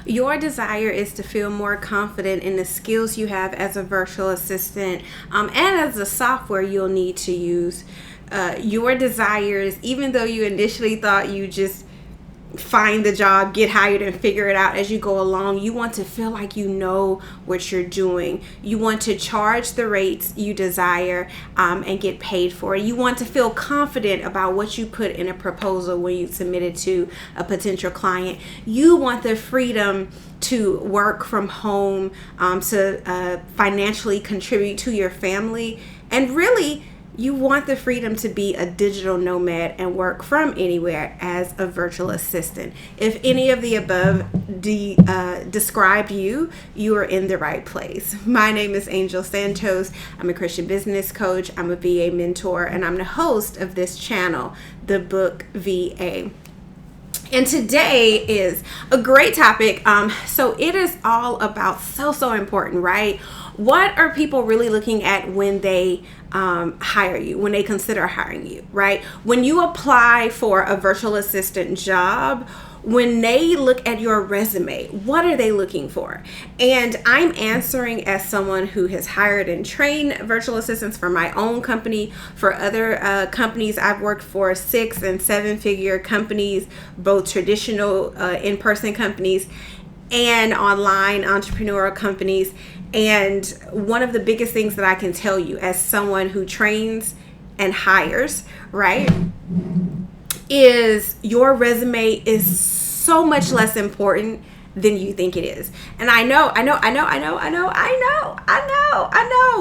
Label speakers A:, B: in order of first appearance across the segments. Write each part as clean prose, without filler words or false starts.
A: Your desire is to feel more confident in the skills you have as a virtual assistant and as the software you'll need to use. Your desires, even though you initially thought you just find the job, get hired, and figure it out as you go along, you want to feel like you know what you're doing. You want to charge the rates you desire and get paid for it. You want to feel confident about what you put in a proposal when you submit it to a potential client. You want the freedom to work from home, to financially contribute to your family, and really you want the freedom to be a digital nomad and work from anywhere as a virtual assistant. If any of the above describe you, you are in the right place. My name is Angel Santos. I'm a Christian business coach. I'm a VA mentor, and I'm the host of this channel, The Book VA. And today is a great topic. So it is all about so important, right? What are people really looking at when they hire you, when they consider hiring you, right? When you apply for a virtual assistant job, when they look at your resume, what are they looking for? And I'm answering as someone who has hired and trained virtual assistants for my own company, for other companies I've worked for, 6- and 7-figure companies, both traditional in-person companies and online entrepreneurial companies. And one of the biggest things that I can tell you as someone who trains and hires, right, is your resume is so much less important than you think it is. And I know,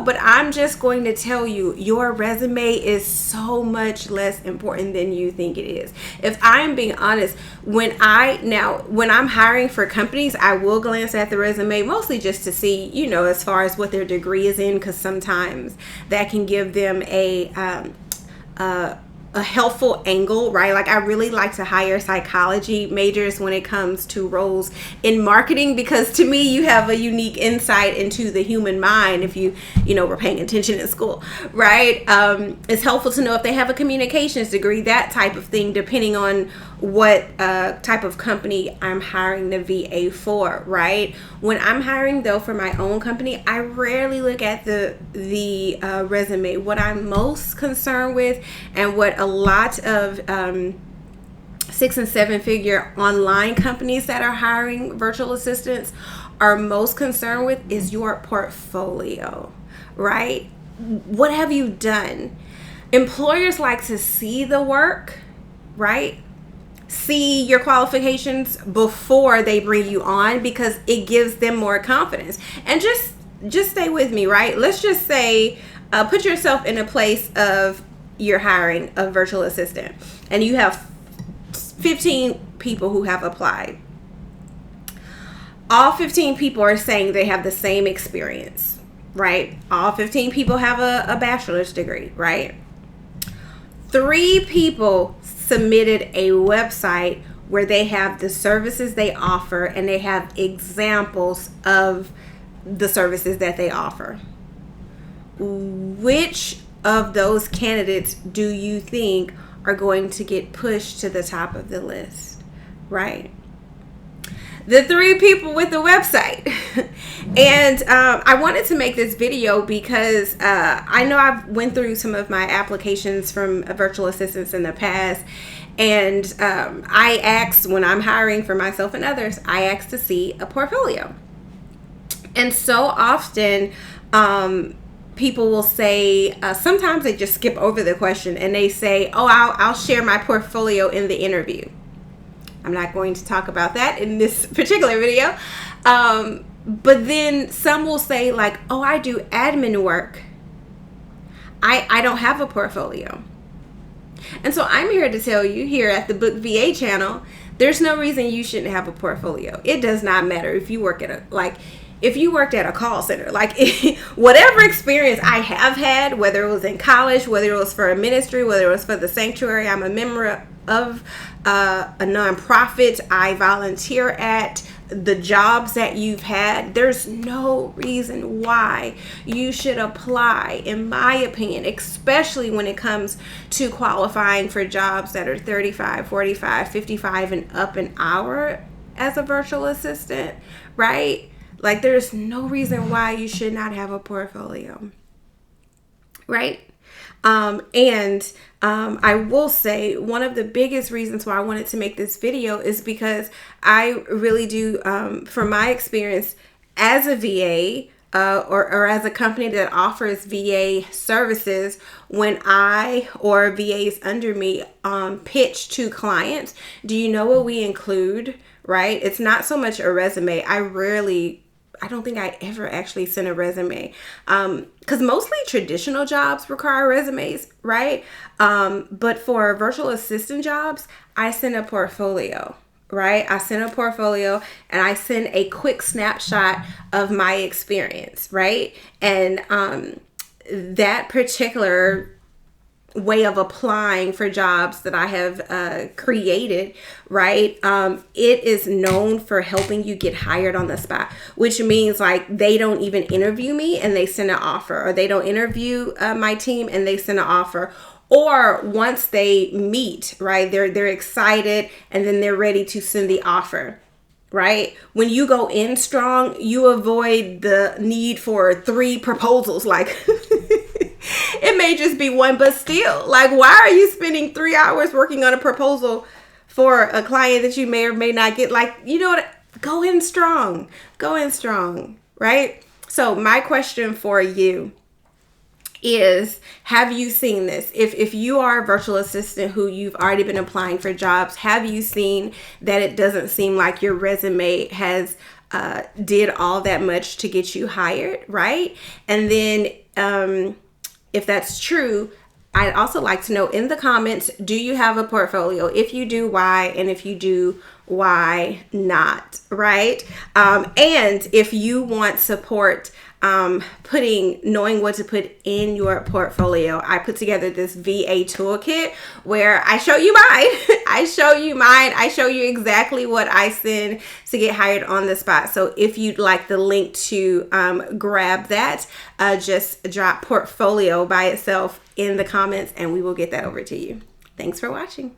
A: but I'm just going to tell you, your resume is so much less important than you think it is. If I'm being honest, when I'm hiring for companies, I will glance at the resume, mostly just to see, as far as what their degree is in, because sometimes that can give them a helpful angle, right? Like, I really like to hire psychology majors when it comes to roles in marketing, because to me, you have a unique insight into the human mind if you were paying attention in school, right? It's helpful to know if they have a communications degree, that type of thing, depending on what type of company I'm hiring the VA for, right? When I'm hiring, though, for my own company, I rarely look at the resume. What I'm most concerned with, and what a lot of 6- and 7-figure online companies that are hiring virtual assistants are most concerned with, is your portfolio, right? What have you done? Employers like to see the work, right? See your qualifications before they bring you on, because it gives them more confidence. And just stay with me, right? Let's just say, put yourself in a place of you're hiring a virtual assistant and you have 15 people who have applied. All 15 people are saying they have the same experience, right? All 15 people have a bachelor's degree, right? 3 people submitted a website where they have the services they offer and they have examples of the services that they offer. Which of those candidates do you think are going to get pushed to the top of the list, right? The 3 people with the website. And I wanted to make this video because I know I've went through some of my applications from virtual assistants in the past, and I asked, when I'm hiring for myself and others, I ask to see a portfolio. And so often people will say, sometimes they just skip over the question and they say, oh, I'll share my portfolio in the interview. I'm not going to talk about that in this particular video. But then some will say, like, oh, I do admin work. I don't have a portfolio. And so I'm here to tell you, here at the Book VA channel, there's no reason you shouldn't have a portfolio. It does not matter if you work at if you worked at a call center, like whatever experience I have had, whether it was in college, whether it was for a ministry, whether it was for the sanctuary, I'm a member of a nonprofit, I volunteer at, the jobs that you've had, there's no reason why you should apply, in my opinion, especially when it comes to qualifying for jobs that are 35, 45, 55 and up an hour. as a virtual assistant, right? Like, there's no reason why you should not have a portfolio, right? I will say one of the biggest reasons why I wanted to make this video is because I really do, from my experience as a VA, or as a company that offers VA services, when I or VAs under me pitch to clients, do you know what we include, right? It's not so much a resume. I don't think I ever actually sent a resume, because mostly traditional jobs require resumes, right? But for virtual assistant jobs, I send a portfolio, right? I send a portfolio and I send a quick snapshot of my experience, right? And that particular way of applying for jobs that I have created, right? It is known for helping you get hired on the spot, which means like they don't even interview me and they send an offer, or they don't interview my team and they send an offer. Or once they meet, right, they're excited and then they're ready to send the offer, right? When you go in strong, you avoid the need for 3 proposals. Like, it may just be one, but still, like, why are you spending 3 hours working on a proposal for a client that you may or may not get? Like, you know what? Go in strong, right? So my question for you is, have you seen this? If you are a virtual assistant who you've already been applying for jobs, have you seen that it doesn't seem like your resume has did all that much to get you hired, right? And then if that's true, I'd also like to know in the comments, do you have a portfolio? If you do, why? And if you do, why not, right? And if you want support knowing what to put in your portfolio, I put together this VA toolkit where I show you mine. I show you exactly what I send to get hired on the spot. So if you'd like the link to grab that, just drop portfolio by itself in the comments and we will get that over to you. Thanks for watching.